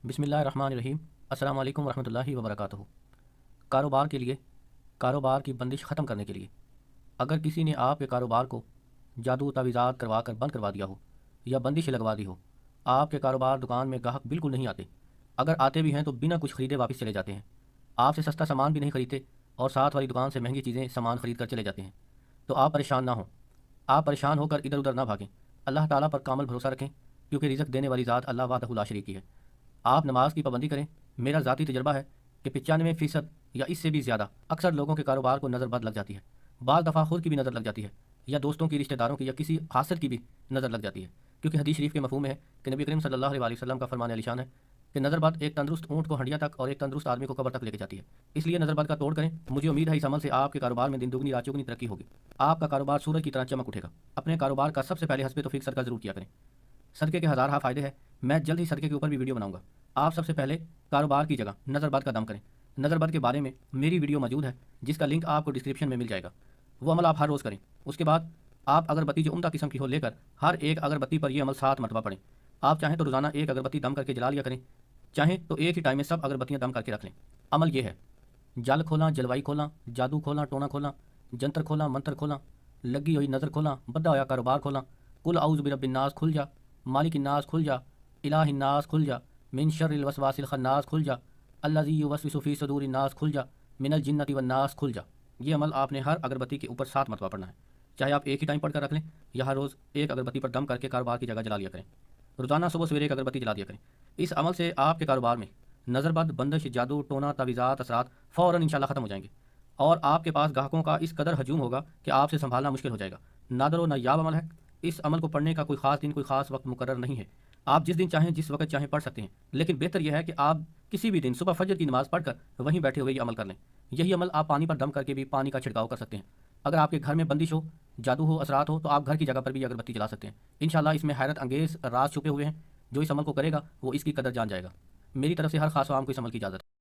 बिस्मिल्लाहिर्रहमानिर्रहीम। अस्सलाम वालेकुम रहमतुल्लाहि व बरकातुहू। कारोबार के लिए, कारोबार की बंदिश ख़त्म करने के लिए, अगर किसी ने आपके कारोबार को जादू तावीज़ात करवा कर बंद करवा दिया हो या बंदिश लगवा दी हो, आपके कारोबार दुकान में ग्राहक बिल्कुल नहीं आते, अगर आते भी हैं तो बिना कुछ ख़रीदे वापस चले जाते हैं, आपसे सस्ता सामान भी नहीं खरीदते और साथ वाली दुकान से महंगी चीज़ें सामान खरीद कर चले जाते हैं, तो आप परेशान ना हों। आप परेशान होकर इधर उधर ना भागें। अल्लाह ताला पर कामल भरोसा रखें, क्योंकि रिज़्क़ देने वाली ज़ात अल्लाह वाहदहू ला शरीक है। आप नमाज की पाबंदी करें। मेरा ज़ाती तजर्बा है कि 95% या इससे भी ज़्यादा अक्सर लोगों के कारोबार को नज़र बद लग जाती है। बाज़ दफ़ा खुद की भी नज़र लग जाती है, या दोस्तों की, रिश्तेदारों की, या किसी हासिल की भी नज़र लग जाती है, क्योंकि हदीस शरीफ के मफ़हूम में है कि नबी करीम सल्लल्लाहु अलैहि वसल्लम का फरमान आलिशान है कि नज़र बद एक तंदुरुस्त ऊँट को हंडिया तक और एक तंदुरुस्त आदमी को कब्र तक लेके जाती है। इसलिए नज़र बद का तोड़ करें। मुझे उम्मीद है इस अमल से आपके कारोबार में दिन दुगनी रात चौगुनी तरक्की होगी। आपका कारोबार सूरज की तरह चमक उठेगा। अपने कारोबार का सबसे पहले हस्बे तौफीक सदका ज़रूर किया करें। सदके के हज़ार फ़ायदे हैं। मैं जल्द ही सदके के ऊपर भी वीडियो बनाऊंगा। आप सबसे पहले कारोबार की जगह नज़रबद का दम करें। नज़रबद के बारे में मेरी वीडियो मौजूद है, जिसका लिंक आपको डिस्क्रिप्शन में मिल जाएगा। वो अमल आप हर रोज़ करें। उसके बाद आप अगरबत्ती जो उम्दा किस्म की हो लेकर हर एक अगरबत्ती पर यह अमल 7 मरतबा पढ़ें। आप चाहें तो रोज़ाना एक अगरबत्ती दम करके जला लिया करें, चाहें तो एक ही टाइम में सब अगरबत्तियाँ दम करके रख लें। अमल ये है: जल खोला, जलवाई खोला, जादू खोला, टोना खोला, जंतर खोला, मंत्र खोला, लगी हुई नज़र खोला, बद्दा होया कारोबार खोला, कुल आउज़ बिरब्बिन्नास खुल जा, मालिक नास खुल जा, इलाहिन्नास खुल जा, मिन शर्रिल वसवासिल खन्नास खुल जा, अल्लज़ी युवस्विसु फ़ी सुदूरिन नास खुल जा, मिनल जिन्नति वन नास खुल जा। ये अमल आपने हर अगरबत्ती के ऊपर 7 मरतबा पढ़ना है। चाहे आप एक ही टाइम पढ़कर रख लें या हर रोज़ एक अगरबत्ती पर दम करके कारोबार की जगह जला लिया करें। रोज़ाना सुबह सवेरे एक अगरबत्ती जला दिया करें। इस अमल से आपके कारोबार में नज़रबद, बंदिश, जादू, टोना, तावीज़ात, असरात फ़ौरन इंशाल्लाह ख़त्म हो जाएंगे और आपके पास ग्राहकों का इस कदर हजूम होगा कि आपसे संभालना मुश्किल हो जाएगा। नादर व नायाब अमल है। इस अमल को पढ़ने का कोई ख़ास दिन, कोई ख़ास वक्त मुकर्रर नहीं है। आप जिस दिन चाहें, जिस वक्त चाहें पढ़ सकते हैं, लेकिन बेहतर यह है कि आप किसी भी दिन सुबह फजर की नमाज़ पढ़कर वहीं बैठे हुए ये अमल कर लें। यही अमल आप पानी पर दम करके भी पानी का छिड़काव कर सकते हैं। अगर आपके घर में बंदिश हो, जादू हो, असरात हो, तो आप घर की जगह पर भी अगरबत्ती जला सकते हैं। इंशाल्लाह इसमें हैरत अंगेज़ राज छुपे हुए हैं। जो इस अमल को करेगा वो इसकी कदर जान जाएगा। मेरी तरफ से हर खास आम को इस अमल की इजाज़त है।